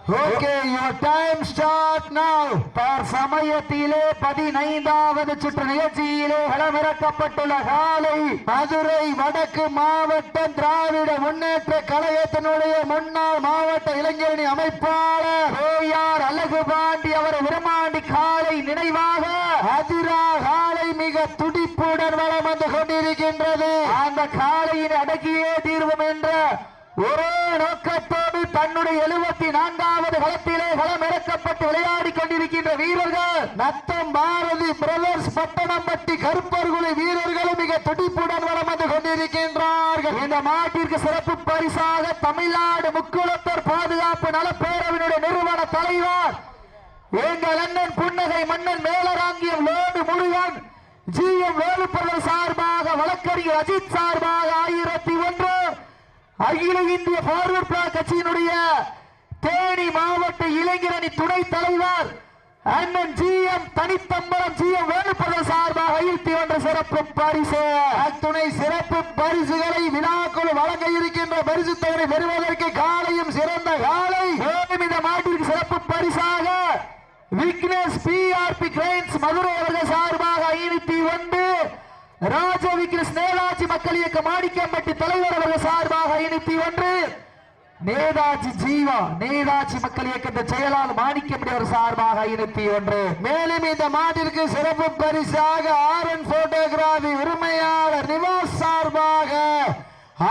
Okay, your time start now. சமயத்திலே 15வது சுற்று நிகழ்ச்சியிலே களமிறக்கப்பட்டுள்ள காலை மதுரை வடக்கு மாவட்டம் திராவிட முன்னேற்ற கழகத்தினுடைய முன்னாள் மாவட்ட இளைஞரணி அமைப்பாளர் ஓயார் அழகுபாண்டி அவர் விருமாண்டி காலை நினைவாக அதிரா காலை மிக துடிப்புடன் வளம் வந்து கொண்டிருக்கின்றது. அந்த காலையின் அடக்கியே தீர்வோம் என்ற ஒரே நோக்கத்தோடு தன்னுடைய 74வது களத்திலே களமிறக்கப்பட்டு விளையாடி கொண்டிருக்கின்ற வீரர்கள் நத்தம் பாரதி பிரதர்ஸ் பட்டணம்பட்டி கருப்பர்குழி வீரர்களும் மிக துடிப்புடன் வளம் வந்து கொண்டிருக்கின்றார்கள். இந்த மாட்டிற்கு சிறப்பு பரிசாக தமிழ்நாடு முக்குளத்தூர் பாதுகாப்பு நல பேரவையினுடைய நிறுவன தலைவர் எங்கள் அண்ணன் புன்னகை மன்னன் மேலராங்கியம் லோடு முருகன் ஜிஎம் வேலுப்பவர் சார்பாக வழக்கறிஞர் அஜித் சார்பாக 1001 அகில இந்திய பார்வர்ட் பிளாக் கட்சியினுடைய தேனி மாவட்ட இளைஞரணி துணை தலைவர் அண்ணன் ஜிஎம் தனித்தம்பரம் ஜிஎம் வேலுப்பவர் சார்பாக 1001 சிறப்பு பரிசு. அத்துணை சிறப்பு பரிசுகளை வினாக்குழு வழங்க இருக்கின்ற பரிசு தொகை பெறுவதற்கு காலையும் சிறந்த காலை. இந்த மாட்டிற்கு சிறப்பு பரிசாக விக்னேஷ் பிஆர்பி கிரைன்ஸ் மதுரை அவர்கள் சார்பாக 501 ராஜ விக்னேஷ் நேதாஜி மக்கள் இயக்க மாணிக்கம்பட்டி தலைவர் அவர்கள் சார்பாக 501 நேதாஜி ஜீவா நேதாஜி மக்கள் இயக்கத்தை செயலாளர் மாணிக்கம்பட்டி அவர் சார்பாக 501. மேலும் இந்த மாட்டிற்கு சிறப்பு பரிசாக ஆர்என் போட்டோகிராபி உரிமையாளர் நிவாஸ் சார்பாக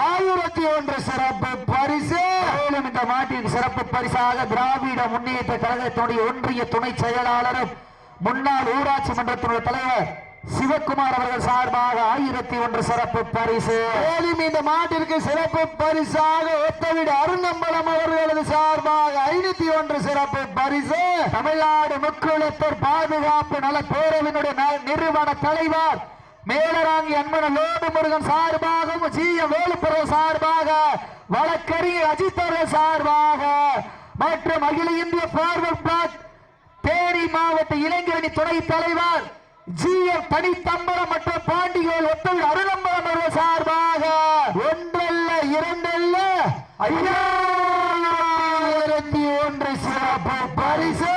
1001 சிறப்பு பரிசு. மேலும் இந்த மாட்டிற்கு சிறப்பு பரிசாக திராவிட முன்னேற்ற கழகத்தினுடைய ஒன்றிய துணை செயலாளரும் முன்னாள் ஊராட்சி மன்றத்தினுடைய தலைவர் சிவகுமார் அவர்கள் சார்பாக 1001 சிறப்பு பரிசு. மேலும் இந்த மாட்டிற்கு சிறப்பு பரிசாக ஒத்தவிட அருணம்பலம் அவர்களது சார்பாக 501 சிறப்பு பரிசு. தமிழ்நாடு முக்குளத்தூர் பாதுகாப்பு நல பேரவையினுடைய நிறுவன தலைவர் மேலராங்கி அன்பன லோடு முருகன் சார்பாகவும் ஜிஎம் வேலுப்புரம் சார்பாக வழக்கறிஞர் அஜித் அவர்கள் சார்பாக மற்றும் அகில இந்திய பார்வர்ட் பிளாக் தேனி மாவட்ட இளைஞரணி துணை தலைவர் ஜிஎம் தனித்தம்பரம் மற்றும் பாண்டிகோல் ஒத்தவிட அருணம்பலம் அவர்கள் சார்பாக ஒன்றல்ல இரண்டல்ல 1001 சிறப்பு பரிசு.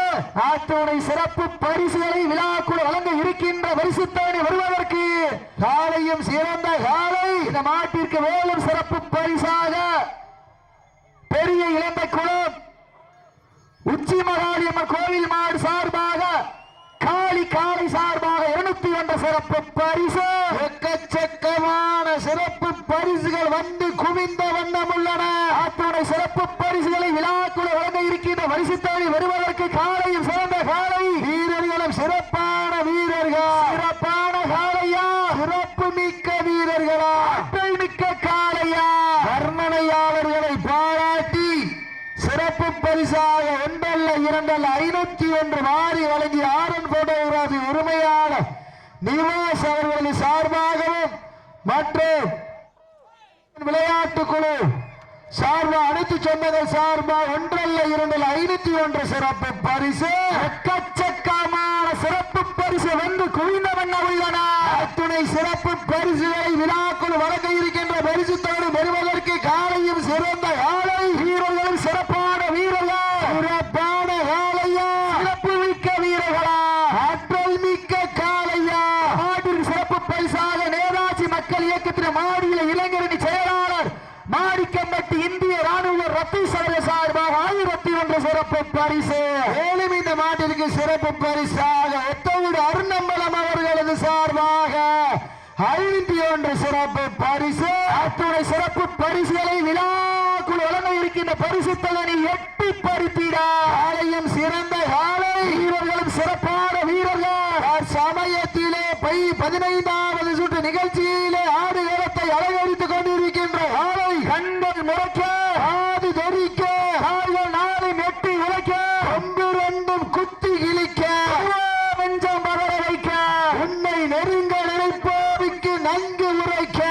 அத்துணை சிறப்பு பரிசுகளை விழாக்குழு வழங்க இருக்கின்ற பரிசுத்தவனை வருவதற்கு காலையும் சிறந்த காலை. இந்த மாட்டிற்கு மேலும் சிறப்பு பரிசாக பெரிய இளந்தை குளம் உச்சி மகாளியம்மன் கோவில் மாடு சார்பாக காலை சார்பாக 201 சிறப்பு பரிசு. எக்கச்சக்கமான சிறப்பு பரிசுகள் வந்து குவிந்த வண்ணம் உள்ளன. அத்துணை சிறப்பு பரிசுகளை விழாக்குழு வழங்க இருக்கின்ற பரிசுத்தவனை வருவதற்கு காலையும் சிறந்த காலை வீரர்களும் சிறப்பான வீரர்கள். சிறப்பான காலையா சிறப்பு மிக்க வீரர்களா ஆற்றல் மிக்க காலையா வர்ணனையாளர்களை பாராட்டி சிறப்பு பரிசாக ஒன்றல்ல இரண்டல்ல 501 மாறி வழங்கிய ஆரன் போட்டோகிராபி உரிமையாளர் நிவாஸ் அவர்களது சார்பாகவும் மற்றும் விளையாட்டு குழு சார்பா அனைத்து சொந்தங்கள் சார்பா ஒன்றல்ல இரண்டல்ல 501 சிறப்பு பரிசு. எக்கச்சக்கமான சிறப்பு பரிசு வந்து குவிந்த வண்ண உள்ளன. அத்துணை சிறப்பு பரிசுகளை விழாக்குழு வழங்க இருக்கின்ற பரிசுத்தோடு பெறுவதற்கு காலையும் சிறந்த காலை. வீரர்களும் சிறப்பான வீரர்கள் சிறப்பான காலையா சிறப்பு மிக்க வீரர்களா ஆற்றல் மிக்க காலையா. மாட்டிற்கு சிறப்பு பரிசாக நேதாஜி மக்கள் இயக்கத்தின் மாநில இளைஞரணி செயலாளர் மாணிக்கம்பட்டி இந்திய ராணுவ ரத்தீஸ் அவர்கள் சார்பாக 1001 சிறப்பு பரிசு. மேலும் இந்த மாட்டிற்கு சிறப்பு பரிசாக ஒத்தவிட அருணம்பலம் அவர்களது சார்பாக 501 சிறப்பு பரிசு. அத்துணை சிறப்பு பரிசுகளை விழாக்குழு வழங்க இருக்கின்ற பரிசு தொகை எட்டி பறித்திட காலையும் சிறந்த காலை. வீரர்களும் சிறப்பான வீரர்கள் சமயத்திலே 15வது சுற்று நிகழ்ச்சியிலே ஆடு ஏலத்தை அலங்கரித்துக் கொண்டிருக்கின்ற காலை கண்கள் முறைக்க ஆடு தெரிக்க கால்கள் நாளை மெட்டி உழைக்க கொம்பு ரெண்டும் குத்தி கிழிக்க நெஞ்சம் பதற வைக்க உன்னை நெருங்க நினைப்போருக்கு நன்கு உரைக்க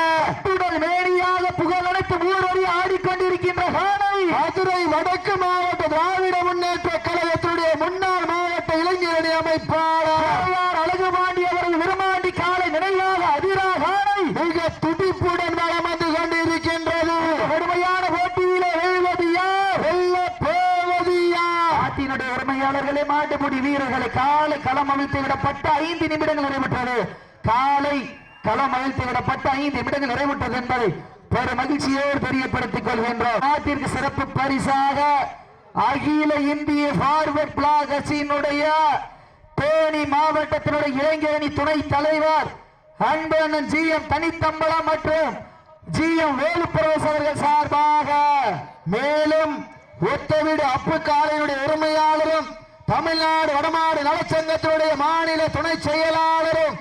உடல் மேடியாக புகழ் அனைத்து ஊரறி ஆடிக்கொண்டிருக்கின்ற காலை மதுரை வடக்கு மாவட்ட திராவிட முன்னேற்ற கழகத்துடைய முன்னாள் மாவட்ட இளைஞரணி அமைப்பாளர் அழகுபாண்டி அவர்கள் விருமாண்டி காலை நினைவாக அதிரா காலை மிக துடிப்புடன் வளம் வந்து கொண்டிருக்கின்றது. கடுமையான போட்டியிலே வெல்வது யார் வெல்ல போவது யார்? உரிமையாளர்களே, மாட்டுப்பிடி வீரர்களை காலை களம் அவிழ்த்து விடப்பட்ட 5 நிமிடங்கள் நிறைவுற்றது. காலை களம் அவிழ்த்து விடப்பட்ட 5 நிமிடங்கள் நிறைவுற்றது என்பதை ஒரு மகிழ்ச்சியோடு தெரியப்படுத்திக் கொள்கின்றோம். நாட்டிற்கு சிறப்பு பரிசாக அகில இந்திய பார்வர்ட் பிளாக் கட்சியினுடைய தேனி மாவட்டத்தினுடைய இளைஞரணி துணை தலைவர் அன்பு அண்ணன் ஜி.எம். தனித்தம்பலம் மற்றும் ஜி.எம். வேலுப்பிரவேச அவர்கள் சார்பாக, மேலும் ஒத்தவீடு அப்பு காலையினுடைய உரிமையாளரும் தமிழ்நாடு வடமாடு நலச்சங்கத்தினுடைய மாநில துணை செயலாளரும்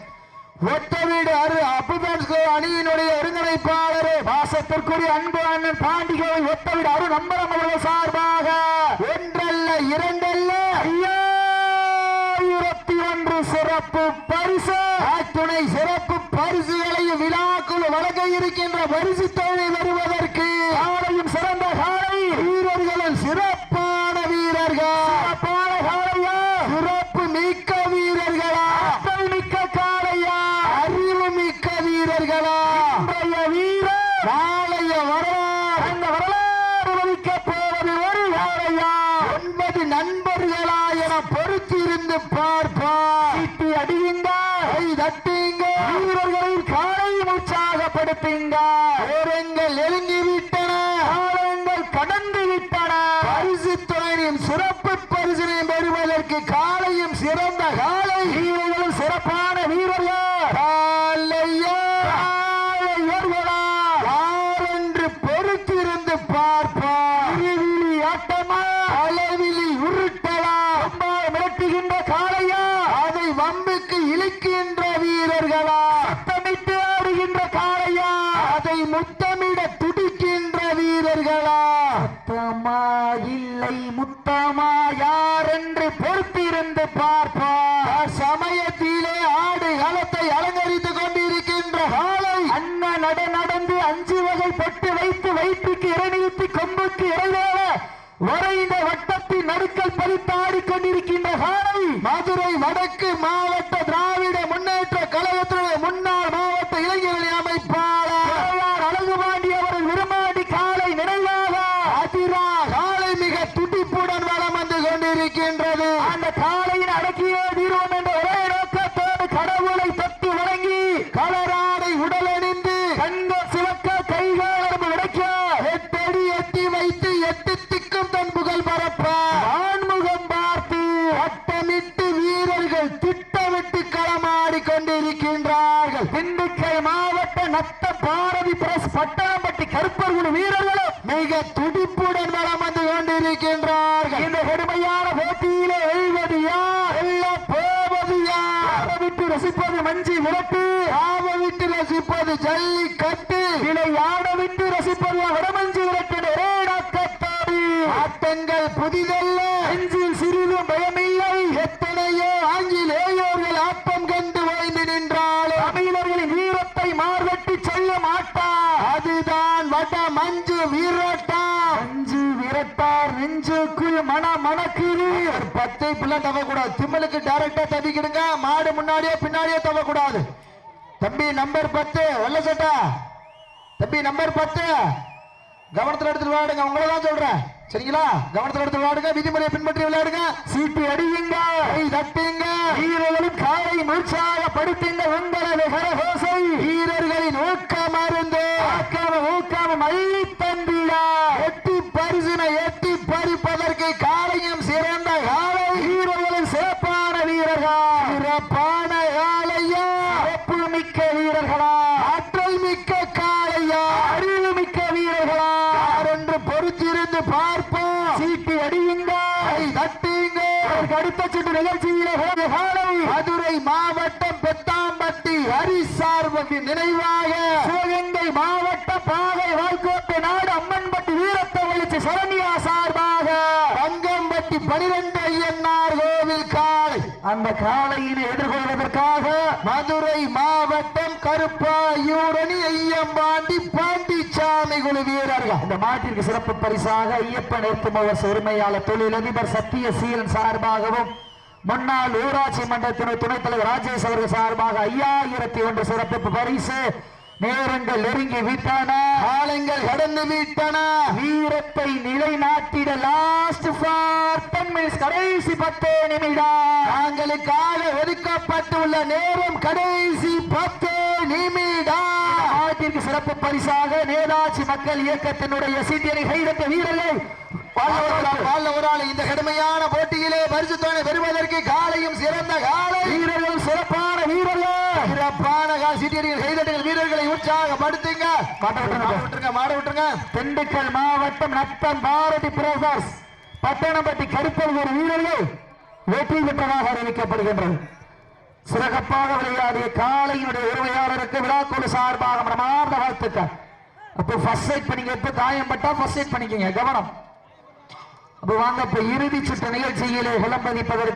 ஒத்தவீடு அப்புபன்ஸ்கோ அணியினுடைய ஒருங்கிணைப்பாளரும் பாசத்திற்குரிய அன்பு அண்ணன் பாண்டிகோவில் ஒத்தவீடு நம்பரம் அவர்கள் சார்பாக ஒன்றல்ல இரண்டல்ல 51 சிறப்பு பரிசு துணை சிறப்பு பரிசுகளையும் விழாக்குழு வழங்க இருக்கின்ற பரிசு தொகை வருவதற்கு காலையும் சிறந்த காலை வீரர்களும் சிறப்பான வீரர்கள், சிறப்பான காலையா, சிறப்பு மிக்க வீரர்களா, மிக்க காலையா, அறிவு மிக்க வீரர்களா, இன்றைய வீரர் நாளைய வரலாறு, அந்த வரலாறு வகிக்க போவது ஒரு காலையா 9 நண்பர்களா என பொறுத்திருந்து பார்ப்பார். சீட்டி அடியுங்க, கை தட்டுங்க, வீரர்களின் காலை உற்சாகப்படுத்துங்க. நேரங்கள் நெருங்கி விட்டன, காலங்கள் கடந்து விட்டன. பரிசு தொகையின் சிறப்பு பரிசினை பெறுவதற்கு காலையும் சிறந்த காலை வீரர்களும் சிறப்பான வீரர்கள் காலையா காலையர்களா யாரென்று பொறுத்திருந்து பார்ப்பார். இருவிழி ஆட்டமா, அளவிலி உருட்டலா, மிரட்டுகின்ற காலையா, அதை வம்புக்கு இழுக்கின்ற வீரர்களா, சத்தமிட்டு ஆடுகின்ற காலையா, அதை முத்தமிட துடிக்கின்ற வீரர்களா, முத்தமா இல்லை முத்தமா யார் என்று பொறுத்திருந்து பார்ப்பார். சமயத்திலே ஆடு களத்தை அலங்கரித்துக் கொண்டிருக்கின்ற காலை அண்ணன் நடந்து 5 வகை பொட்டு வைத்து வயிற்றுக்கு இறைநிறுத்தி கொம்புக்கு இறைவேல வரைந்த வட்டத்தின் நடுக்கல் பதித்தாடி கொண்டிருக்கின்ற காலை மதுரை வடக்கு மாவட்ட திராவிட முன்னேற்ற கழகத்தினுடைய முன்னாள் மாவட்ட இளைஞரணி அமைப்பாளர் அழகுபாண்டி அவர்கள் விரும்பாண்டி காலை நினைவாக அதிரா காலை மிக துடிப்புடன் வளம் வந்து கொண்டிருக்கின்றது. அந்த காலையின் அடக்கியே தீர்வோம் என்ற ஒரே நோக்கத்தோடு கடவுளை தட்டி வழங்கி கலராடை உடல் அணிந்து கண்கள் சிவக்க கைகாலம் உடைக்க 8 அடி எட்டி வைத்து 8 திக்கும் தன் புகழ் பரப்ப ஆண்முகம் பார்த்து வட்டமிட்டு வீரர்கள் திட்டமிட்டு களமாடி கொண்டிருக்கின்றார்கள். திண்டுக்கல் மாவட்ட நத்த பாரதி பிரஸ் பட்டணம்பட்டி கருப்பர் குழு வீரர்களும் மிக துடிப்புடன் வளம் வந்து கொண்டிருக்கின்றார்கள். இந்த கடுமையான போட்டியிலே வெல்வது யார், வெல்ல போவது யார், விட்டு ரசிப்பது மஞ்சி விரட்டு, ஆவ விட்டு ரசிப்பது ஜல்லிக்கட்டு, விளையாட விட்டு ரசிப்பது வடமஞ்சி விரட்டு. ஒரே நோக்கத்தோடு ஆட்டங்கள் புதிதல்ல, நெஞ்சில் சிறிதும் பயமில்லை. எத்தனையோ ஆங்கிலேயர்கள் ஆட்டம் கண்டு ஓய்ந்து நின்றாலும் தமிழர்களின் வீரத்தை மார்வெட்டி சொல்ல மாட்டார். அதுதான் வட மஞ்சு வீரட்டா. மஞ்சு விரட்டார் நெஞ்சுக்குள் மணக்குது. 10 பிள்ளை தவக்கூடாது, திம்மலுக்கு டைரக்டா தவிக்கிடுங்க. மாடு முன்னாடியே பின்னாடியே தவக்கூடாது. தம்பி நம்பர் 10 வெள்ள சட்டா, தம்பி நம்பர் 10 கவனத்தில் எடுத்து விளையாடுங்க. உங்களதான் சொல்றேன், சரிங்களா? கவனத்தில் எடுத்து விளையாடுங்க, விதிமுறையை பின்பற்றி விளையாடுங்க. சீட்டு அடியுங்க, கை தட்டுங்க, வீரர்களும் காலை உற்சாகப்படுத்துங்க. உங்களது கரகோசை வீரர்களின் ஊக்கம் அருந்து ஊக்கம் அள்ளி தந்திடா. எட்டி பரிசினை எட்டி பறிப்பதற்கு காலையும் சிறந்த காலை வீரர்களும் சிறப்பான வீரர்கள், சிறப்பான காலையா, சிறப்பு மிக்க வீரர்களா, ஆற்றல் மிக்க காலையா, அறிவு மிக்க வீரர்களா என்று பொறுத்திருந்து பார்ப்போம். சீட்டு அடியுங்க, தட்டுங்க. அடுத்த சுற்று நிகழ்ச்சியிலே மதுரை மாவட்டம் பெத்தாம்பட்டி ஹரிசார்பு நினைவாக சிவகங்கை மாவட்ட பாவை வாய்க்கோட்டை நாடு அம்மன்பட்டி வீரத்தை வலிச்சு சரண்யா சார்பாக பங்கம்பட்டி 12 ஐயனார் கோவில் காலை. அந்த காலையினை எதிர்கொள்வதற்காக மதுரை மாவட்டம் கருப்பாயூரணி ஐயம்பாண்டி பாண்டிச்சாமி குழு வீரர்கள். இந்த மாட்டிற்கு சிறப்பு பரிசாக ஐயப்பன் ஏற்றுமவர் உரிமையாளர் தொழிலதிபர் சத்தியசீலன் சார்பாகவும் முன்னாள் ஊராட்சி மன்றத்தின் துணைத் தலைவர் ராஜேஷ் அவர்கள் சார்பாக 5001 சிறப்பு பரிசு நேரங்கள் நெருங்கி விட்டன, காலங்கள் கடந்து விட்டன. வீரத்தை நிலைநாட்டிட லாஸ்ட் ஃபார் 10 மினிட்ஸ், கடைசி 10 நிமிடம். தாங்களுக்காக ஒதுக்கப்பட்டுள்ள நேரம் கடைசி 10 நிமிடம். ஆட்டிற்கு சிறப்பு பரிசாக நேதாஜி மக்கள் இயக்கத்தினுடைய சீட்டியனை கைதட்ட வீரர்கள் இந்த கடுமையான போட்டியிலே பரிசு தொகை பெறுவதற்கு காலையும் சிறந்த காலை வீரர்கள், சிறப்பான வீரர்கள், சிறப்பான சீட்டியர்கள் கைதட்டுங்கள். வீரர்களை உற்சாகப்படுத்துங்க. மாட விட்டுருங்க. திண்டுக்கல் மாவட்டம் நத்தம் பாரதி பிரதர்ஸ் பட்டணப்பட்டி கருப்பூர் வீரர்கள் வெற்றி பெற்றதாக அறிவிக்கப்படுகின்றது. சிறப்பாக விளையாடிய காலையினுடைய உரிமையாளருக்கு விழாக்குழு சார்பாக மனமார்ந்த வாழ்த்துக்கள். அப்போ ஃபர்ஸ்ட் எய்ட் பண்ணிங்க, எப்ப காயம் பட்டா ஃபர்ஸ்ட் எய்ட் பண்ணிக்கங்க, கவனம். அப்போ வாங்க இப்ப இறுதி சுற்று நிகழ்ச்சியிலே விளம்பதிப்பதற்கு